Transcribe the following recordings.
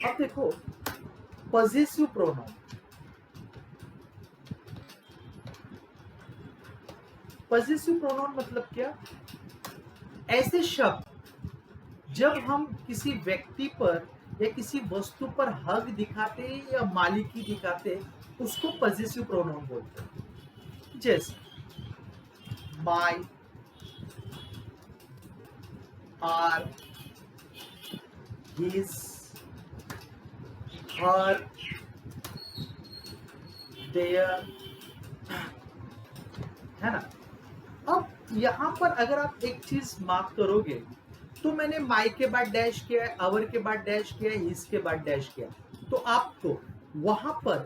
अब देखो, possessive pronoun, possessive pronoun मतलब क्या? ऐसे शब्द जब हम किसी व्यक्ति पर या किसी वस्तु पर हक दिखाते हैं या मालिकी दिखाते हैं, उसको पॉजेसिव प्रोनाउन बोलते हैं। जैसे my, our, his, her, their, है ना? अब यहाँ पर अगर आप एक चीज मार्क करोगे, तो मैंने माई के बाद डैश किया है, आवर के बाद डैश किया है, हिज के बाद डैश किया, तो आपको वहां पर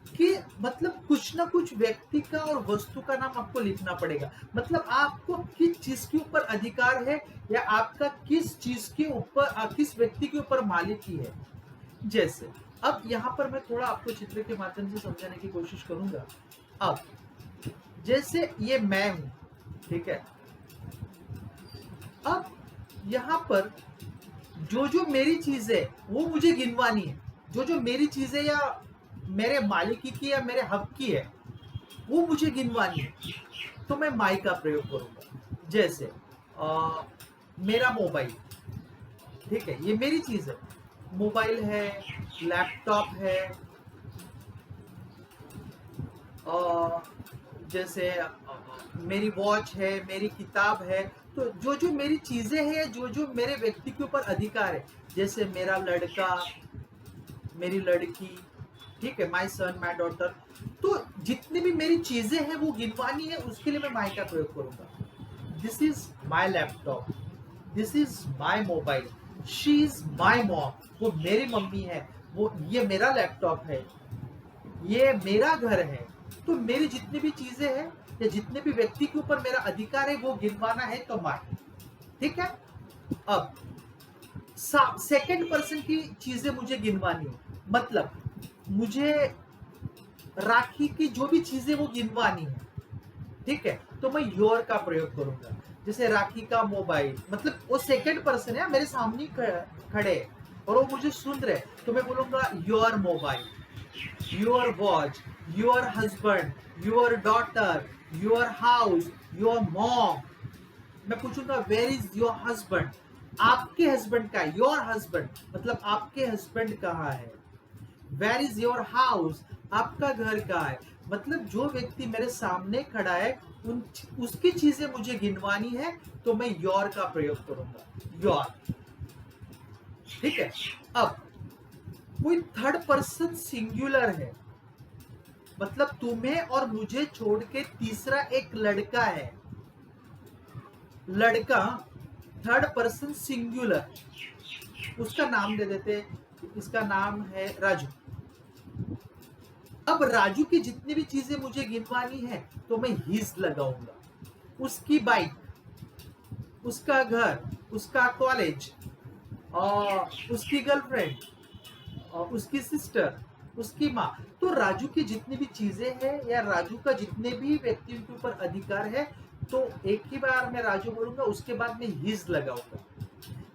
कि मतलब कुछ ना कुछ व्यक्ति का और वस्तु का नाम आपको लिखना पड़ेगा। मतलब आपको किस चीज के ऊपर अधिकार है या आपका किस चीज के ऊपर, किस व्यक्ति के ऊपर मालिकी है। जैसे अब यहाँ पर मैं थोड़ा आपको चित्र के माध्यम से समझाने की कोशिश करूंगा। अब जैसे ये मैं हूं, ठीक है? अब यहाँ पर जो जो मेरी चीज है वो मुझे गिनवानी है। जो जो मेरी चीजें या मेरे मालिकी की या मेरे हक की है वो मुझे गिनवानी है, तो मैं माई का प्रयोग करूंगा। जैसे मेरा मोबाइल, ठीक है, ये मेरी चीज है, मोबाइल है, लैपटॉप है, जैसे मेरी वॉच है, मेरी किताब है। तो जो जो मेरी चीजें हैं, जो जो मेरे व्यक्ति के ऊपर अधिकार है, जैसे मेरा लड़का, मेरी लड़की, ठीक है, माई सन, माई डॉटर, तो जितनी भी मेरी चीजें हैं वो गिनवानी है, उसके लिए मैं माई का प्रयोग करूंगा। This is my laptop, this is my mobile, she is my mom, वो मेरी मम्मी है, वो ये मेरा लैपटॉप है, ये मेरा घर है। तो मेरी जितनी भी चीजें हैं या जितने भी व्यक्ति के ऊपर मेरा अधिकार है वो गिनवाना है, तो माई, ठीक है? अब सेकंड पर्सन की चीजें मुझे गिनवानी है, मतलब मुझे राखी की जो भी चीजें वो गिनवानी है, ठीक है, तो मैं योर का प्रयोग करूंगा। जैसे राखी का मोबाइल, मतलब वो सेकंड पर्सन है, मेरे सामने खड़े है और वो मुझे सुन रहे, तो मैं बोलूंगा your mobile, your watch, your husband, your daughter, your house, your mom. मैं पूछूंगा वेयर इज योर हस्बैंड, आपके हस्बैंड का, योर हस्बैंड मतलब आपके हस्बैंड कहाँ है। वेयर इज योर हाउस, आपका घर कहाँ है, मतलब जो व्यक्ति मेरे सामने खड़ा है उन उसकी चीजें मुझे गिनवानी है, तो मैं योर का प्रयोग करूंगा, योर, ठीक है? अब कोई थर्ड पर्सन सिंगुलर है, मतलब तुम्हें और मुझे छोड़ के तीसरा एक लड़का है, लड़का, थर्ड पर्सन सिंगुलर, उसका नाम दे देते, इसका नाम है राजू। अब राजू की जितनी भी चीजें मुझे गिनवानी है, तो मैं हिज लगाऊंगा। उसकी बाइक, उसका घर, उसका कॉलेज, और उसकी गर्लफ्रेंड, और उसकी सिस्टर, उसकी माँ, तो राजू की जितनी भी चीजें हैं या राजू का जितने भी व्यक्तियों के ऊपर अधिकार है, तो एक ही बार मैं राजू बोलूंगा, उसके बाद मैं हिज लगाऊंगा।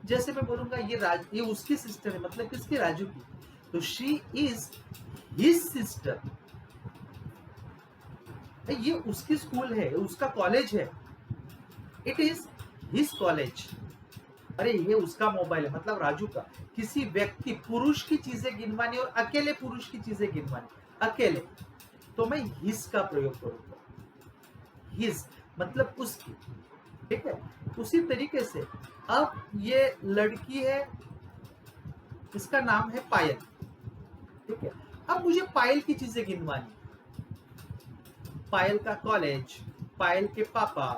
जैसे मैं बोलूंगा ये उसकी सिस्टर है, मतलब किसकी? राजू की, तो शी इज हिज सिस्टर। ये उसकी स्कूल है, उसका कॉलेज है, इट इज हिज कॉलेज। अरे ये उसका मोबाइल है, मतलब राजू का। किसी व्यक्ति पुरुष की चीजें गिनवानी और अकेले पुरुष की चीजें गिनवानी, अकेले, तो मैं हिज का प्रयोग करूंगा, हिज मतलब उसकी, ठीक है? उसी तरीके से अब ये लड़की है, इसका नाम है पायल, ठीक है? अब मुझे पायल की चीजें गिनवानी, पायल का कॉलेज, पायल के पापा,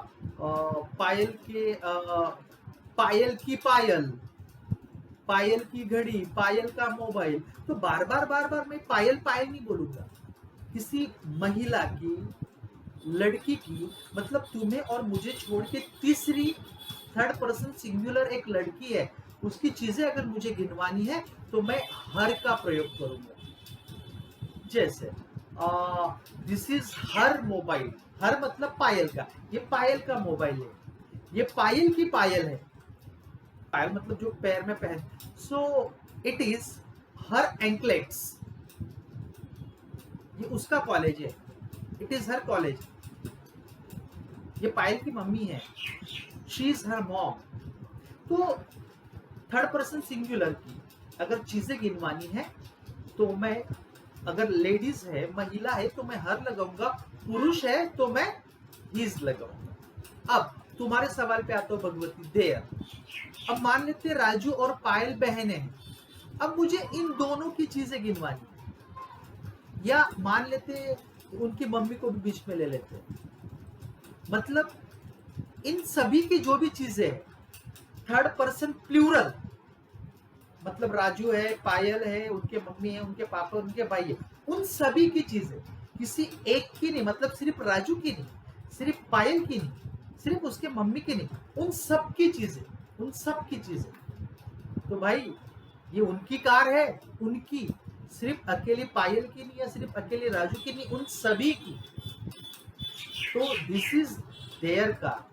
पायल के पायल की पायल, पायल की घड़ी, पायल का मोबाइल, तो बार बार बार बार मैं पायल पायल नहीं बोलूंगा। किसी महिला की, लड़की की, मतलब तुम्हें और मुझे छोड़ के तीसरी, थर्ड पर्सन सिंगुलर एक लड़की है, उसकी चीजें अगर मुझे गिनवानी है, तो मैं हर का प्रयोग करूंगा। जैसे दिस इज हर मोबाइल, हर मतलब पायल का, ये पायल का मोबाइल है, ये पायल की पायल है, पायल मतलब जो पैर में पहन, so it is her anklets, ये उसका कॉलेज है, इट इज हर कॉलेज। ये पायल की मम्मी है, शी इज हर मॉम। तो थर्ड पर्सन सिंगुलर की अगर चीजें गिनवानी है तो मैं, अगर लेडीज है, महिला है, तो मैं हर लगाऊंगा, पुरुष है तो मैं हीज लगाऊंगा। अब तुम्हारे सवाल पे आता हूं भगवती, देयर। अब मान लेते हैं राजू और पायल बहनें हैं, अब मुझे इन दोनों की चीजें गिनवानी है। या मान लेते हैं उनकी मम्मी को भी बीच में ले लेते हैं, मतलब इन सभी की जो भी चीजें है, थर्ड पर्सन प्लूरल, मतलब राजू है, पायल है, उनके मम्मी है, उनके पापा, उनके भाई है, उन सभी की चीजें, किसी एक की नहीं, मतलब सिर्फ राजू की नहीं, सिर्फ पायल की नहीं, सिर्फ उसके मम्मी की नहीं, उन सब की चीजें, उन सब की चीजें। तो भाई ये उनकी कार है, उनकी, सिर्फ अकेली पायल की नहीं या सिर्फ अकेले राजू की नहीं, उन सभी की। तो दिस इज देयर कार,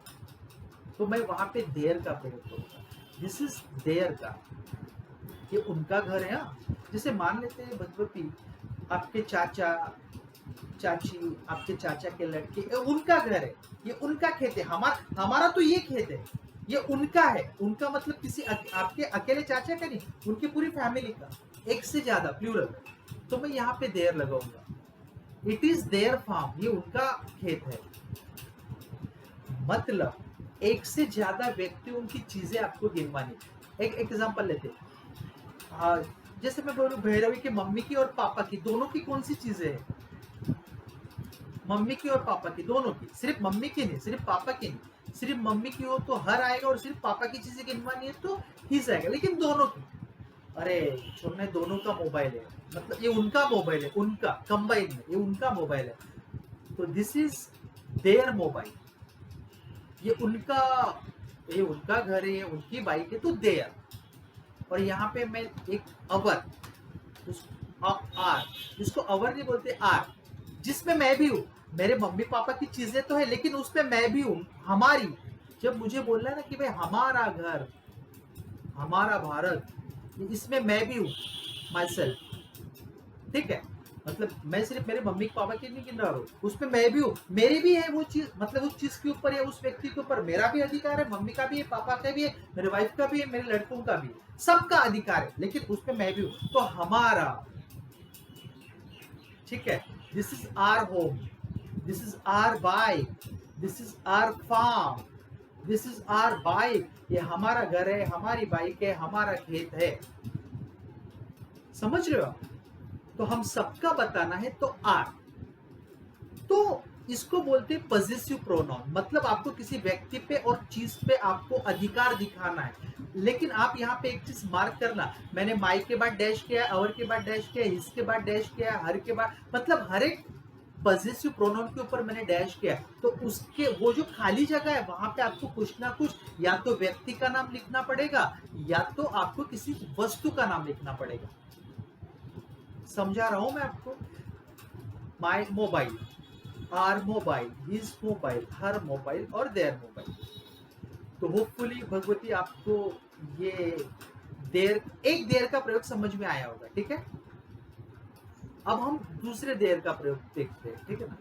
तो मैं वहां पे देयर का प्रयोग करूंगा, दिस इज देयर कार, ये उनका घर है। जैसे मान लेते हैं भगवती, आपके चाचा चाची, आपके चाचा के लड़के, ये उनका घर है, ये उनका खेत है, हमारा तो ये खेत है, ये उनका है। उनका मतलब किसी आपके अकेले चाचा का नहीं, उनकी पूरी फैमिली का, एक से ज्यादा प्लूरल। तो मैं यहाँ पे देयर लगाऊंगा, इट इज देयर फार्म, ये उनका खेत है। मतलब एक से ज्यादा व्यक्ति, उनकी चीजें आपको गिनवानी। एक एग्जांपल लेते हैं, जैसे मैं बोलूं भैरवी की मम्मी की और पापा की, दोनों की कौन सी चीजें है? मम्मी की और पापा की, दोनों की, सिर्फ मम्मी की नहीं, सिर्फ पापा की नहीं। सिर्फ मम्मी की हो तो हर आएगा, और सिर्फ पापा की चीजें गिनवानी है तो हिज आएगा, लेकिन दोनों की, अरे छोड़ने, दोनों का मोबाइल है, मतलब ये उनका मोबाइल है, उनका कंबाइन है, ये उनका मोबाइल है, तो दिस इज देयर मोबाइल, ये उनका घर है, उनकी बाइक है, तो देयर। और यहाँ पे मैं एक अवर, आर, जिसको अवर नहीं बोलते, आर, जिसमें मैं भी हूँ, मेरे मम्मी पापा की चीजें तो है लेकिन उसमें मैं भी हूँ, हमारी। जब मुझे बोलना है ना कि भाई हमारा घर, हमारा भारत, इसमें मैं भी हूँ, माई सेल्फ, ठीक है। मतलब मैं सिर्फ मेरे मम्मी पापा की नहीं गिन रहा हूँ, उसमें मैं भी हूँ, मेरी भी है वो चीज, मतलब उस चीज के ऊपर या उस व्यक्ति के ऊपर मेरा भी अधिकार है, मम्मी का भी है, पापा का भी है, मेरे वाइफ का भी है, मेरे लड़कों का भी है, सबका अधिकार है, लेकिन उसमें मैं भी हूँ, तो हमारा, ठीक है। This is our home, this is our bike, this is our farm, this is our bike, ये हमारा घर है, हमारी बाइक है, हमारा खेत है, समझ रहे हो? तो हम सबका बताना है, तो आर, तो इसको बोलते हैं पॉजेसिव प्रोनाउन, मतलब आपको किसी व्यक्ति पे और चीज पे आपको अधिकार दिखाना है। लेकिन आप यहाँ पे एक चीज मार्क करना, मैंने माई के बाद डैश किया, अवर के बाद डैश किया, हिज के बाद डैश किया, हर के बाद, मतलब हर एक पॉजेसिव प्रोनाउन के ऊपर मैंने डैश किया, तो उसके वो जो खाली जगह है वहां पे आपको कुछ ना कुछ, या तो व्यक्ति का नाम लिखना पड़ेगा, या तो आपको किसी वस्तु का नाम लिखना पड़ेगा। समझा रहा हूं मैं आपको? My mobile, our mobile, his mobile, her mobile और देयर मोबाइल। तो होपफुली भगवती आपको ये एक देर का प्रयोग समझ में आया होगा, ठीक है। अब हम दूसरे देर का प्रयोग देखते हैं, ठीक है ना।